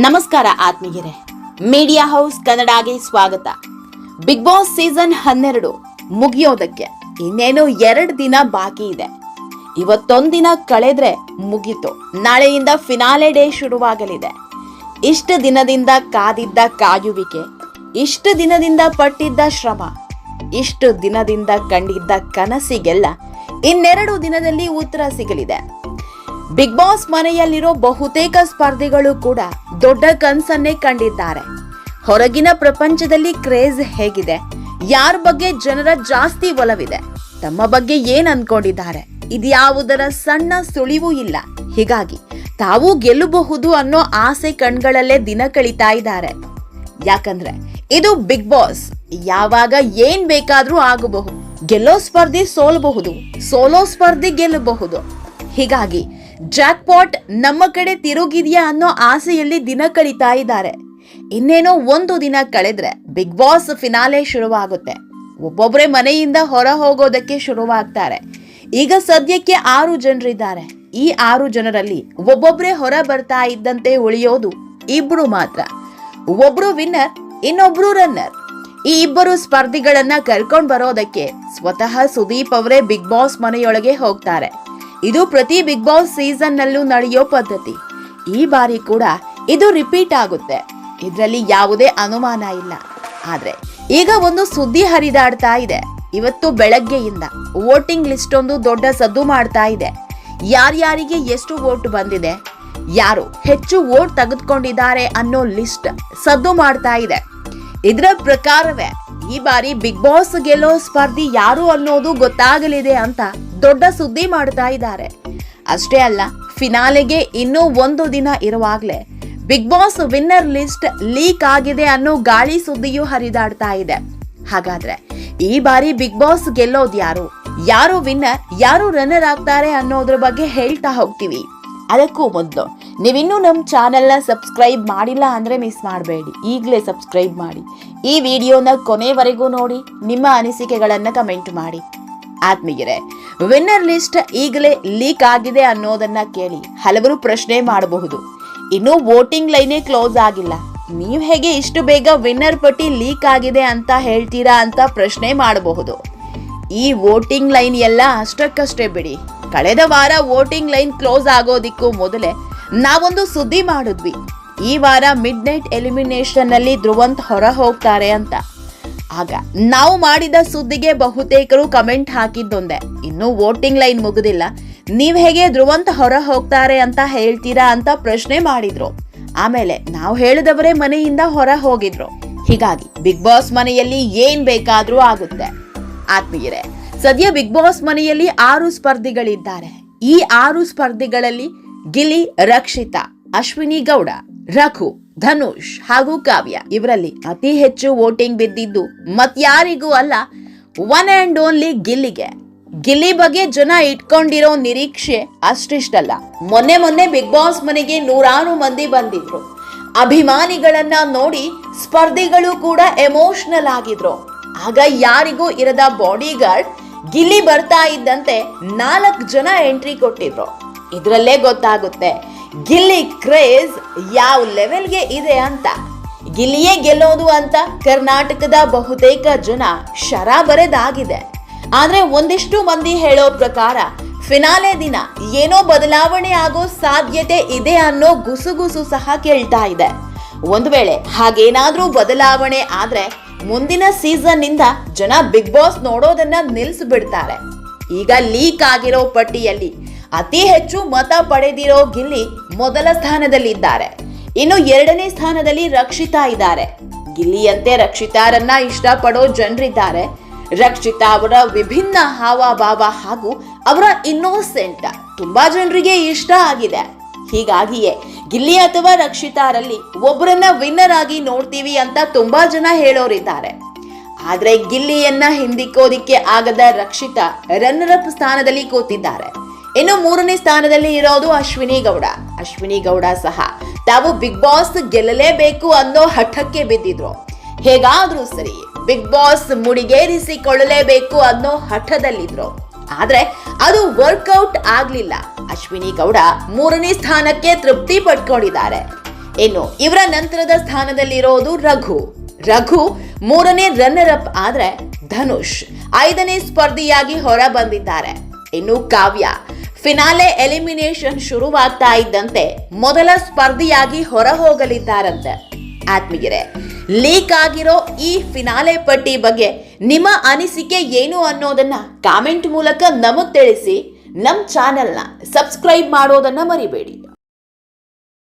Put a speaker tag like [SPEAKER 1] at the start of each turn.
[SPEAKER 1] ನಮಸ್ಕಾರ ಆತ್ಮೀಯರೇ, media house ಕನ್ನಡಗೆ ಸ್ವಾಗತ. ಬಿಗ್ ಬಾಸ್ ಸೀಸನ್ 12 ಮುಗಿಯೋದಕ್ಕೆ ಇನ್ನೇನು 2 ದಿನ ಬಾಕಿ ಇದೆ. ಇವತ್ತೊಂದಿನ ಕಳೆದ್ರೆ ಮುಗೀತು. ನಾಳೆಯಿಂದ ಫಿನಾಲೆ ಡೇ ಶುರುವಾಗಲಿದೆ. ಇಷ್ಟು ದಿನದಿಂದ ಕಾದಿದ್ದ ಕಾಯುವಿಕೆ, ಇಷ್ಟು ದಿನದಿಂದ ಪಟ್ಟಿದ್ದ ಶ್ರಮ, ಇಷ್ಟು ದಿನದಿಂದ ಕಂಡಿದ್ದ ಕನಸಿಗೆಲ್ಲ ಇನ್ನೆರಡು ದಿನದಲ್ಲಿ ಉತ್ತರ ಸಿಗಲಿದೆ. ಬಿಗ್ ಬಾಸ್ ಮನೆಯಲ್ಲಿರೋ ಬಹುತೇಕ ಸ್ಪರ್ಧಿಗಳು ಕೂಡ ದೊಡ್ಡ ಕನಸನ್ನೇ ಕಂಡಿದ್ದಾರೆ. ಹೊರಗಿನ ಪ್ರಪಂಚದಲ್ಲಿ ಕ್ರೇಜ್ ಹೇಗಿದೆ, ಯಾರ ಬಗ್ಗೆ ಜನರ ಜಾಸ್ತಿ ಒಲವಿದೆ, ತಮ್ಮ ಬಗ್ಗೆ ಏನ್ ಅನ್ಕೊಂಡಿದ್ದಾರೆ, ಇದ್ಯಾವುದರ ಸಣ್ಣ ಸುಳಿವೂ ಇಲ್ಲ. ಹೀಗಾಗಿ ತಾವು ಗೆಲ್ಲಬಹುದು ಅನ್ನೋ ಆಸೆ ಕಣ್ಗಳಲ್ಲೇ ದಿನ ಕಳೀತಾ ಇದ್ದಾರೆ. ಯಾಕಂದ್ರೆ ಇದು ಬಿಗ್ ಬಾಸ್, ಯಾವಾಗ ಏನ್ ಬೇಕಾದ್ರೂ ಆಗಬಹುದು. ಗೆಲ್ಲೋ ಸ್ಪರ್ಧಿ ಸೋಲಬಹುದು, ಸೋಲೋ ಸ್ಪರ್ಧಿ ಗೆಲ್ಲಬಹುದು. ಹೀಗಾಗಿ ಜಾಕ್ಪಾಟ್ ನಮ್ಮ ಕಡೆ ತಿರುಗಿದ್ಯಾ ಅನ್ನೋ ಆಸೆಯಲ್ಲಿ ದಿನ ಕಳೀತಾ ಇದ್ದಾರೆ. ಇನ್ನೇನೋ ಒಂದು ದಿನ ಕಳೆದ್ರೆ ಬಿಗ್ ಬಾಸ್ ಫಿನಾಲೆ ಶುರುವಾಗುತ್ತೆ. ಒಬ್ಬೊಬ್ಬರೇ ಮನೆಯಿಂದ ಹೊರ ಹೋಗೋದಕ್ಕೆ ಶುರುವಾಗ್ತಾರೆ. ಈಗ ಸದ್ಯಕ್ಕೆ 6 ಜನರಿದ್ದಾರೆ. ಈ 6 ಜನರಲ್ಲಿ ಒಬ್ಬೊಬ್ಬರೇ ಹೊರ ಬರ್ತಾ ಇದ್ದಂತೆ ಉಳಿಯೋದು 2 ಮಾತ್ರ. ಒಬ್ರು ವಿನ್ನರ್, ಇನ್ನೊಬ್ರು ರನ್ನರ್. ಈ 2 ಸ್ಪರ್ಧಿಗಳನ್ನ ಕರ್ಕೊಂಡ್ ಬರೋದಕ್ಕೆ ಸ್ವತಃ ಸುದೀಪ್ ಅವರೇ ಬಿಗ್ ಬಾಸ್ ಮನೆಯೊಳಗೆ ಹೋಗ್ತಾರೆ. ಇದು ಪ್ರತಿ ಬಿಗ್ ಬಾಸ್ ಸೀಸನ್ ನಲ್ಲೂ ನಡೆಯೋ ಪದ್ಧತಿ. ಈ ಬಾರಿ ಕೂಡ ಇದು ರಿಪೀಟ್ ಆಗುತ್ತೆ, ಇದರಲ್ಲಿ ಯಾವುದೇ ಅನುಮಾನ ಇಲ್ಲ. ಆದ್ರೆ ಈಗ ಒಂದು ಸುದ್ದಿ ಹರಿದಾಡ್ತಾ ಇದೆ. ಇವತ್ತು ಬೆಳಗ್ಗೆಯಿಂದ ವೋಟಿಂಗ್ ಲಿಸ್ಟ್ ಒಂದು ದೊಡ್ಡ ಸದ್ದು ಮಾಡ್ತಾ ಇದೆ. ಯಾರ್ಯಾರಿಗೆ ಎಷ್ಟು ವೋಟ್ ಬಂದಿದೆ, ಯಾರು ಹೆಚ್ಚು ವೋಟ್ ತೆಗೆದುಕೊಂಡಿದ್ದಾರೆ ಅನ್ನೋ ಲಿಸ್ಟ್ ಸದ್ದು ಮಾಡ್ತಾ ಇದೆ. ಇದರ ಪ್ರಕಾರವೇ ಈ ಬಾರಿ ಬಿಗ್ ಬಾಸ್ ಗೆಲ್ಲೋ ಸ್ಪರ್ಧಿ ಯಾರು ಅನ್ನೋದು ಗೊತ್ತಾಗಲಿದೆ ಅಂತ ದೊಡ್ಡ ಸುದ್ದಿ ಮಾಡ್ತಾ ಇದ್ದಾರೆ. ಅಷ್ಟೇ ಅಲ್ಲ, ಫಿನಾಲೆಗೆ ಇನ್ನೂ 1 ದಿನ ಇರುವಾಗಲೇ Bigg Boss winner list leak ಆಗಿದೆ ಅನ್ನೋ ಗಾಳಿ ಸುದ್ದಿಯೂ ಹರಿದಾಡ್ತಾ ಇದೆ. ಹಾಗಾದ್ರೆ ಈ ಬಾರಿ ಬಿಗ್ ಬಾಸ್ ಗೆಲ್ಲೋದು ಯಾರು, ಯಾರು ವಿನ್ನರ್, ಯಾರು ರನ್ನರ್ ಆಗ್ತಾರೆ ಅನ್ನೋದ್ರ ಬಗ್ಗೆ ಹೇಳ್ತಾ ಹೋಗ್ತೀವಿ. ಅದಕ್ಕೂ ಮೊದಲು ನೀವಿನ್ನೂ ನಮ್ಮ ಚಾನೆಲ್ನ ಸಬ್ಸ್ಕ್ರೈಬ್ ಮಾಡಿಲ್ಲ ಅಂದ್ರೆ ಮಿಸ್ ಮಾಡಬೇಡಿ, ಈಗಲೇ ಸಬ್ಸ್ಕ್ರೈಬ್ ಮಾಡಿ. ಈ ವಿಡಿಯೋನ ಕೊನೆವರೆಗೂ ನೋಡಿ, ನಿಮ್ಮ ಅನಿಸಿಕೆಗಳನ್ನ ಕಮೆಂಟ್ ಮಾಡಿ. ಆತ್ಮೀಯರೇ, ವಿನ್ನರ್ ಲಿಸ್ಟ್ ಈಗಲೇ ಲೀಕ್ ಆಗಿದೆ ಅನ್ನೋದನ್ನ ಕೇಳಿ ಹಲವರು ಪ್ರಶ್ನೆ ಮಾಡಬಹುದು. ಇನ್ನು ವೋಟಿಂಗ್ ಲೈನೇ ಕ್ಲೋಸ್ ಆಗಿಲ್ಲ, ನೀವು ಹೇಗೆ ಇಷ್ಟು ಬೇಗ ವಿನ್ನರ್ ಪಟ್ಟಿ ಲೀಕ್ ಆಗಿದೆ ಅಂತ ಹೇಳ್ತೀರಾ ಅಂತ ಪ್ರಶ್ನೆ ಮಾಡಬಹುದು. ಈ ವೋಟಿಂಗ್ ಲೈನ್ ಎಲ್ಲ ಅಷ್ಟಕ್ಕಷ್ಟೇ ಬಿಡಿ. ಕಳೆದ ವಾರ ವೋಟಿಂಗ್ ಲೈನ್ ಕ್ಲೋಸ್ ಆಗೋದಿಕ್ಕೂ ಮೊದಲೇ ನಾವೊಂದು ಸುದ್ದಿ ಮಾಡಿದ್ವಿ. ಈ ವಾರ ಮಿಡ್ ನೈಟ್ ಎಲಿಮಿನೇಷನ್ ನಲ್ಲಿ ಧ್ರುವಂತ್ ಹೊರ ಹೋಗ್ತಾರೆ ಅಂತ. ಆಗ ನಾವು ಮಾಡಿದ ಸುದ್ದಿಗೆ ಬಹುತೇಕರು ಕಮೆಂಟ್ ಹಾಕಿದ್ದೊಂದೇ, ಇನ್ನು ವೋಟಿಂಗ್ ಲೈನ್ ಮುಗಿದಿಲ್ಲ, ನೀವ್ ಹೇಗೆ ಧ್ರುವಂತ್ ಹೊರ ಹೋಗ್ತಾರೆ ಅಂತ ಹೇಳ್ತೀರಾ ಅಂತ ಪ್ರಶ್ನೆ ಮಾಡಿದ್ರು. ಆಮೇಲೆ ನಾವು ಹೇಳಿದವರೇ ಮನೆಯಿಂದ ಹೊರ ಹೋಗಿದ್ರು. ಹೀಗಾಗಿ ಬಿಗ್ ಬಾಸ್ ಮನೆಯಲ್ಲಿ ಏನ್ ಬೇಕಾದ್ರೂ ಆಗುತ್ತೆ. ಆತ್ಮೀಯರೇ, ಸದ್ಯ ಬಿಗ್ ಬಾಸ್ ಮನೆಯಲ್ಲಿ 6 ಸ್ಪರ್ಧಿಗಳಿದ್ದಾರೆ. ಈ 6 ಸ್ಪರ್ಧಿಗಳಲ್ಲಿ ಗಿಲ್ಲಿ, ರಕ್ಷಿತಾ, ಅಶ್ವಿನಿ ಗೌಡ, ರಘು, ಧನುಷ್ ಹಾಗೂ ಕಾವ್ಯ ಇವರಲ್ಲಿ ಅತಿ ಹೆಚ್ಚು ವೋಟಿಂಗ್ ಬಿದ್ದಿದ್ದು ಮತ್ಯಾರಿಗೂ ಅಲ್ಲ, ಒನ್ ಅಂಡ್ ಓನ್ಲಿ ಗಿಲ್ಲಿಗೆ. ಗಿಲ್ಲಿ ಬಗ್ಗೆ ಜನ ಇಟ್ಕೊಂಡಿರೋ ನಿರೀಕ್ಷೆ ಅಷ್ಟಿಷ್ಟಲ್ಲ. ಮೊನ್ನೆ ಬಿಗ್ ಬಾಸ್ ಮನೆಗೆ 100 ಮಂದಿ ಬಂದಿದ್ರು. ಅಭಿಮಾನಿಗಳನ್ನ ನೋಡಿ ಸ್ಪರ್ಧಿಗಳು ಕೂಡ ಎಮೋಷನಲ್ ಆಗಿದ್ರು. ಆಗ ಯಾರಿಗೂ ಇರದ ಬಾಡಿ ಗಾರ್ಡ್ ಗಿಲ್ಲಿ ಬರ್ತಾ ಇದ್ದಂತೆ 4 ಜನ ಎಂಟ್ರಿ ಕೊಟ್ಟಿದ್ರು. ಇದರಲ್ಲೇ ಗೊತ್ತಾಗುತ್ತೆ ಗಿಲ್ಲಿ ಕ್ರೇಜ್ ಯಾವ ಲೆವೆಲ್ಗೆ ಇದೆ ಅಂತ. ಗಿಲ್ಲಿಯೇ ಗೆಲ್ಲೋದು ಅಂತ ಕರ್ನಾಟಕದ ಬಹುತೇಕ ಜನ ಶರ ಬರೆದಾಗಿದೆ. ಆದ್ರೆ ಒಂದಿಷ್ಟು ಮಂದಿ ಹೇಳೋ ಪ್ರಕಾರ ಫಿನಾಲೆ ದಿನ ಏನೋ ಬದಲಾವಣೆ ಆಗೋ ಸಾಧ್ಯತೆ ಇದೆ ಅನ್ನೋ ಗುಸುಗುಸು ಸಹ ಕೇಳ್ತಾ ಇದೆ. ಒಂದು ವೇಳೆ ಹಾಗೇನಾದ್ರೂ ಬದಲಾವಣೆ ಆದ್ರೆ ಮುಂದಿನ ಸೀಸನ್ ನಿಂದ ಜನ ಬಿಗ್ ಬಾಸ್ ನೋಡೋದನ್ನ ನಿಲ್ಲಿಸ್ಬಿಡ್ತಾರೆ. ಈಗ ಲೀಕ್ ಆಗಿರೋ ಪಟ್ಟಿಯಲ್ಲಿ ಅತಿ ಹೆಚ್ಚು ಮತ ಪಡೆದಿರೋ ಗಿಲ್ಲಿ ಮೊದಲ ಸ್ಥಾನದಲ್ಲಿದ್ದಾರೆ. ಇನ್ನು 2ನೇ ಸ್ಥಾನದಲ್ಲಿ ರಕ್ಷಿತಾ ಇದ್ದಾರೆ. ಗಿಲ್ಲಿಯಂತೆ ರಕ್ಷಿತಾರನ್ನ ಇಷ್ಟಪಡೋ ಜನರಿದ್ದಾರೆ. ರಕ್ಷಿತಾ ಅವರ ವಿಭಿನ್ನ ಹಾವಭಾವ ಹಾಗೂ ಅವರ ಇನ್ನೋಸೆಂಟ್ ತುಂಬಾ ಜನರಿಗೆ ಇಷ್ಟ ಆಗಿದೆ. ಹೀಗಾಗಿಯೇ ಗಿಲ್ಲಿ ಅಥವಾ ರಕ್ಷಿತಾರಲ್ಲಿ ಒಬ್ಬರನ್ನ ವಿನ್ನರ್ ಆಗಿ ನೋಡ್ತೀವಿ ಅಂತ ತುಂಬಾ ಜನ ಹೇಳೋರಿದ್ದಾರೆ. ಆದ್ರೆ ಗಿಲ್ಲಿಯನ್ನ ಹಿಂದಿಕ್ಕೋದಿಕ್ಕೆ ಆಗದ ರಕ್ಷಿತಾ ರನ್ನರ್ ಅಪ್ ಸ್ಥಾನದಲ್ಲಿ ಕೂತಿದ್ದಾರೆ. ಇನ್ನು 3ನೇ ಸ್ಥಾನದಲ್ಲಿ ಇರೋದು ಅಶ್ವಿನಿ ಗೌಡ. ಅಶ್ವಿನಿ ಗೌಡ ಸಹ ತಾವು ಬಿಗ್ ಬಾಸ್ ಗೆಲ್ಲಲೇಬೇಕು ಅನ್ನೋ ಹಠಕ್ಕೆ ಬಿದ್ದಿದ್ರು. ಹೇಗಾದ್ರೂ ಸರಿ ಬಿಗ್ ಬಾಸ್ ಮುಡಿಗೇರಿಸಿಕೊಳ್ಳಲೇಬೇಕು ಅನ್ನೋ ಹಠದಲ್ಲಿದ್ರು. ಆದ್ರೆ ಅದು ವರ್ಕೌಟ್ ಆಗ್ಲಿಲ್ಲ. ಅಶ್ವಿನಿ ಗೌಡ 3ನೇ ಸ್ಥಾನಕ್ಕೆ ತೃಪ್ತಿ ಪಟ್ಕೊಂಡಿದ್ದಾರೆ. ಇನ್ನು ಇವರ ನಂತರದ ಸ್ಥಾನದಲ್ಲಿರೋದು ರಘು 3ನೇ ರನ್ನರ್ ಅಪ್ ಆದ್ರೆ ಧನುಷ್ 5ನೇ ಸ್ಪರ್ಧಿಯಾಗಿ ಹೊರ ಬಂದಿದ್ದಾರೆ. ಇನ್ನು ಕಾವ್ಯ ಫಿನಾಲೆ ಎಲಿಮಿನೇಷನ್ ಶುರುವಾಗ್ತಾ ಇದ್ದಂತೆ ಮೊದಲ ಸ್ಪರ್ಧಿಯಾಗಿ ಹೊರ ಹೋಗಲಿದ್ದಾರಂತೆ. ಆತ್ಮೀಯರೇ, ಲೀಕ್ ಆಗಿರೋ ಈ ಫಿನಾಲೆ ಪಟ್ಟಿ ಬಗ್ಗೆ ನಿಮ್ಮ ಅನಿಸಿಕೆ ಏನು ಅನ್ನೋದನ್ನ ಕಾಮೆಂಟ್ ಮೂಲಕ ನಮಗೆ ತಿಳಿಸಿ. ನಮ್ಮ ಚಾನೆಲ್ನ ಸಬ್ಸ್ಕ್ರೈಬ್ ಮಾಡೋದನ್ನ ಮರಿಬೇಡಿ.